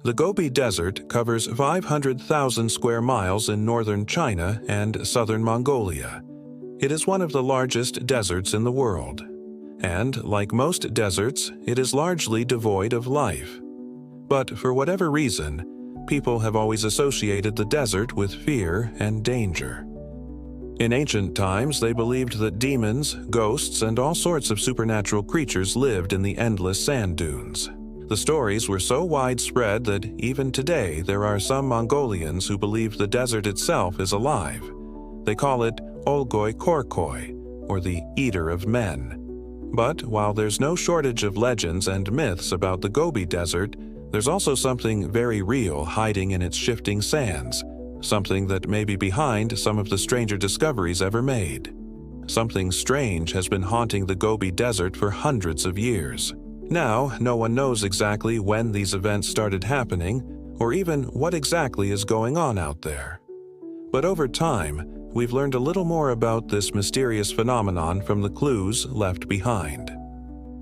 The Gobi Desert covers 500,000 square miles in northern China and southern Mongolia. It is one of the largest deserts in the world. And, like most deserts, it is largely devoid of life. But for whatever reason, people have always associated the desert with fear and danger. In ancient times, they believed that demons, ghosts, and all sorts of supernatural creatures lived in the endless sand dunes. The stories were so widespread that even today there are some Mongolians who believe the desert itself is alive. They call it Olgoi Korkoi, or the Eater of Men. But while there's no shortage of legends and myths about the Gobi Desert, there's also something very real hiding in its shifting sands, something that may be behind some of the stranger discoveries ever made. Something strange has been haunting the Gobi Desert for hundreds of years. Now, no one knows exactly when these events started happening, or even what exactly is going on out there. But over time, we've learned a little more about this mysterious phenomenon from the clues left behind.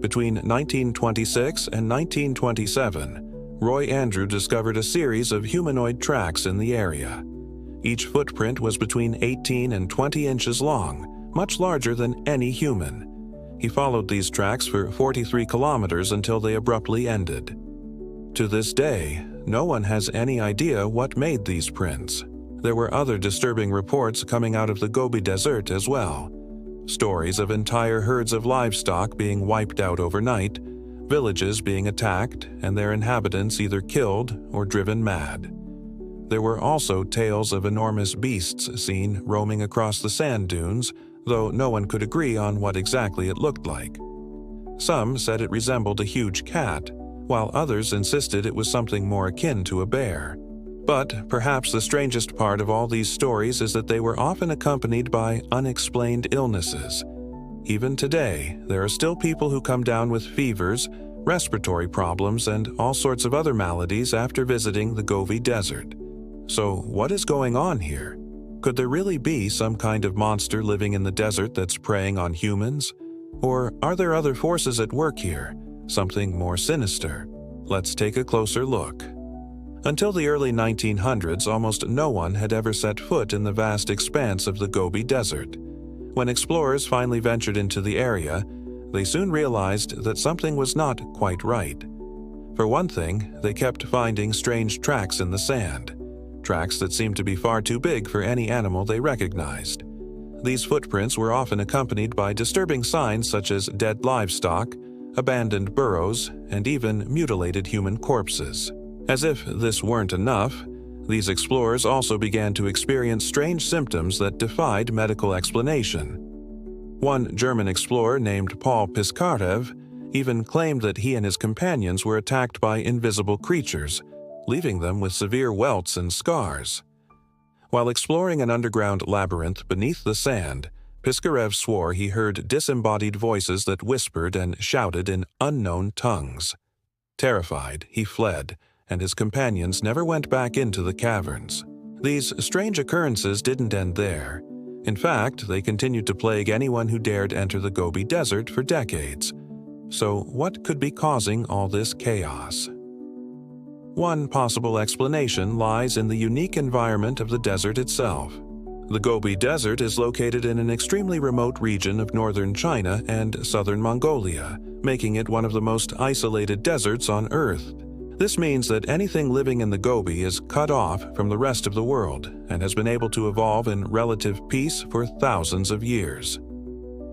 Between 1926 and 1927, Roy Andrew discovered a series of humanoid tracks in the area. Each footprint was between 18 and 20 inches long, much larger than any human. He followed these tracks for 43 kilometers until they abruptly ended. To this day, no one has any idea what made these prints. There were other disturbing reports coming out of the Gobi Desert as well. Stories of entire herds of livestock being wiped out overnight, villages being attacked, and their inhabitants either killed or driven mad. There were also tales of enormous beasts seen roaming across the sand dunes, though no one could agree on what exactly it looked like. Some said it resembled a huge cat, while others insisted it was something more akin to a bear. But perhaps the strangest part of all these stories is that they were often accompanied by unexplained illnesses. Even today, there are still people who come down with fevers, respiratory problems, and all sorts of other maladies after visiting the Gobi Desert. So what is going on here? Could there really be some kind of monster living in the desert that's preying on humans? Or are there other forces at work here, something more sinister? Let's take a closer look. Until the early 1900s, almost no one had ever set foot in the vast expanse of the Gobi Desert. When explorers finally ventured into the area, they soon realized that something was not quite right. For one thing, they kept finding strange tracks in the sand. Tracks that seemed to be far too big for any animal they recognized. These footprints were often accompanied by disturbing signs such as dead livestock, abandoned burrows, and even mutilated human corpses. As if this weren't enough, these explorers also began to experience strange symptoms that defied medical explanation. One German explorer named Paul Piskarev even claimed that he and his companions were attacked by invisible creatures, leaving them with severe welts and scars. While exploring an underground labyrinth beneath the sand, Piskarev swore he heard disembodied voices that whispered and shouted in unknown tongues. Terrified, he fled, and his companions never went back into the caverns. These strange occurrences didn't end there. In fact, they continued to plague anyone who dared enter the Gobi Desert for decades. So what could be causing all this chaos? One possible explanation lies in the unique environment of the desert itself. The Gobi Desert is located in an extremely remote region of northern China and southern Mongolia, making it one of the most isolated deserts on Earth. This means that anything living in the Gobi is cut off from the rest of the world and has been able to evolve in relative peace for thousands of years.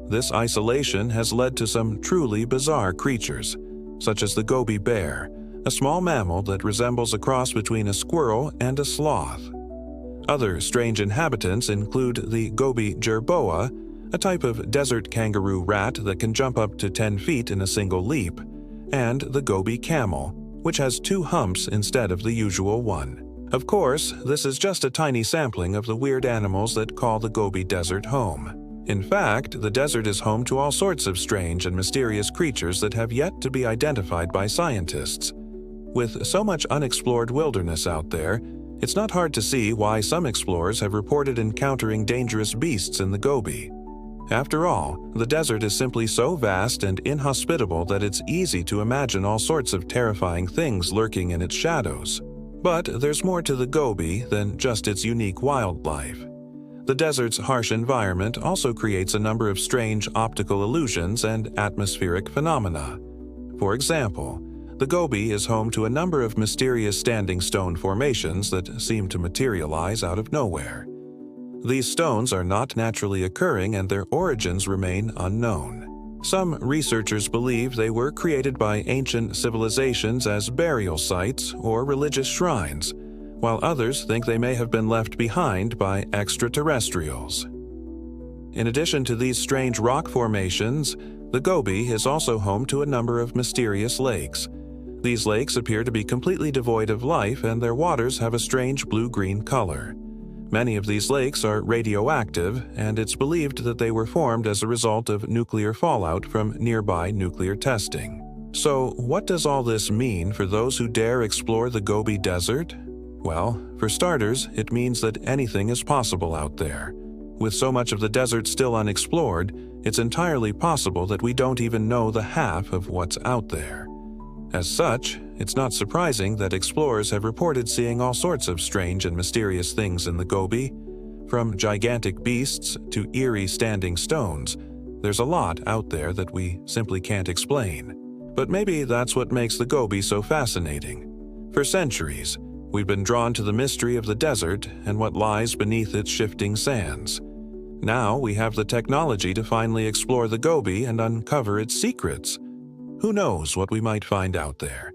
This isolation has led to some truly bizarre creatures, such as the Gobi bear, a small mammal that resembles a cross between a squirrel and a sloth. Other strange inhabitants include the Gobi jerboa, a type of desert kangaroo rat that can jump up to 10 feet in a single leap, and the Gobi camel, which has 2 humps instead of the usual one. Of course, this is just a tiny sampling of the weird animals that call the Gobi Desert home. In fact, the desert is home to all sorts of strange and mysterious creatures that have yet to be identified by scientists. With so much unexplored wilderness out there, it's not hard to see why some explorers have reported encountering dangerous beasts in the Gobi. After all, the desert is simply so vast and inhospitable that it's easy to imagine all sorts of terrifying things lurking in its shadows. But there's more to the Gobi than just its unique wildlife. The desert's harsh environment also creates a number of strange optical illusions and atmospheric phenomena. For example, the Gobi is home to a number of mysterious standing stone formations that seem to materialize out of nowhere. These stones are not naturally occurring and their origins remain unknown. Some researchers believe they were created by ancient civilizations as burial sites or religious shrines, while others think they may have been left behind by extraterrestrials. In addition to these strange rock formations, the Gobi is also home to a number of mysterious lakes. These lakes appear to be completely devoid of life and their waters have a strange blue-green color. Many of these lakes are radioactive, and it's believed that they were formed as a result of nuclear fallout from nearby nuclear testing. So, what does all this mean for those who dare explore the Gobi Desert? Well, for starters, it means that anything is possible out there. With so much of the desert still unexplored, it's entirely possible that we don't even know the half of what's out there. As such, it's not surprising that explorers have reported seeing all sorts of strange and mysterious things in the Gobi. From gigantic beasts to eerie standing stones, there's a lot out there that we simply can't explain. But maybe that's what makes the Gobi so fascinating. For centuries, we've been drawn to the mystery of the desert and what lies beneath its shifting sands. Now we have the technology to finally explore the Gobi and uncover its secrets. Who knows what we might find out there?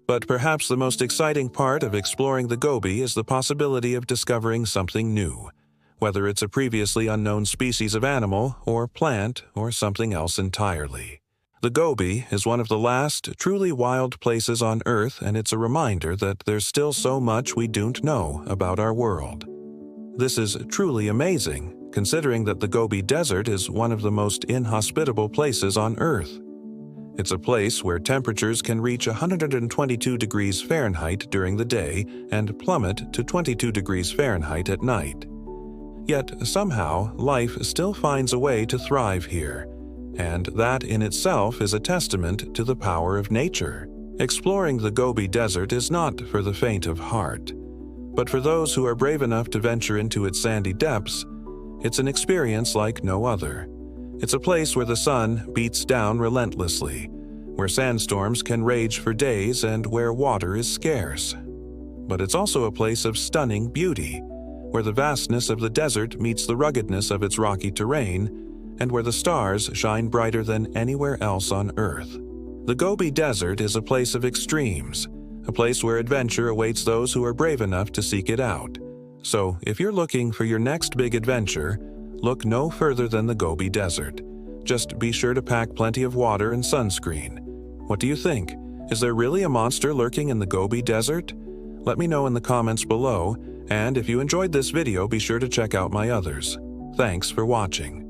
But perhaps the most exciting part of exploring the Gobi is the possibility of discovering something new, whether it's a previously unknown species of animal or plant or something else entirely. The Gobi is one of the last truly wild places on Earth, and it's a reminder that there's still so much we don't know about our world. This is truly amazing, considering that the Gobi Desert is one of the most inhospitable places on Earth. It's a place where temperatures can reach 122 degrees Fahrenheit during the day and plummet to 22 degrees Fahrenheit at night. Yet somehow, life still finds a way to thrive here, and that in itself is a testament to the power of nature. Exploring the Gobi Desert is not for the faint of heart, but for those who are brave enough to venture into its sandy depths, it's an experience like no other. It's a place where the sun beats down relentlessly, where sandstorms can rage for days and where water is scarce. But it's also a place of stunning beauty, where the vastness of the desert meets the ruggedness of its rocky terrain, and where the stars shine brighter than anywhere else on Earth. The Gobi Desert is a place of extremes, a place where adventure awaits those who are brave enough to seek it out. So, if you're looking for your next big adventure, look no further than the Gobi Desert. Just be sure to pack plenty of water and sunscreen. What do you think? Is there really a monster lurking in the Gobi Desert? Let me know in the comments below, and if you enjoyed this video, be sure to check out my others. Thanks for watching.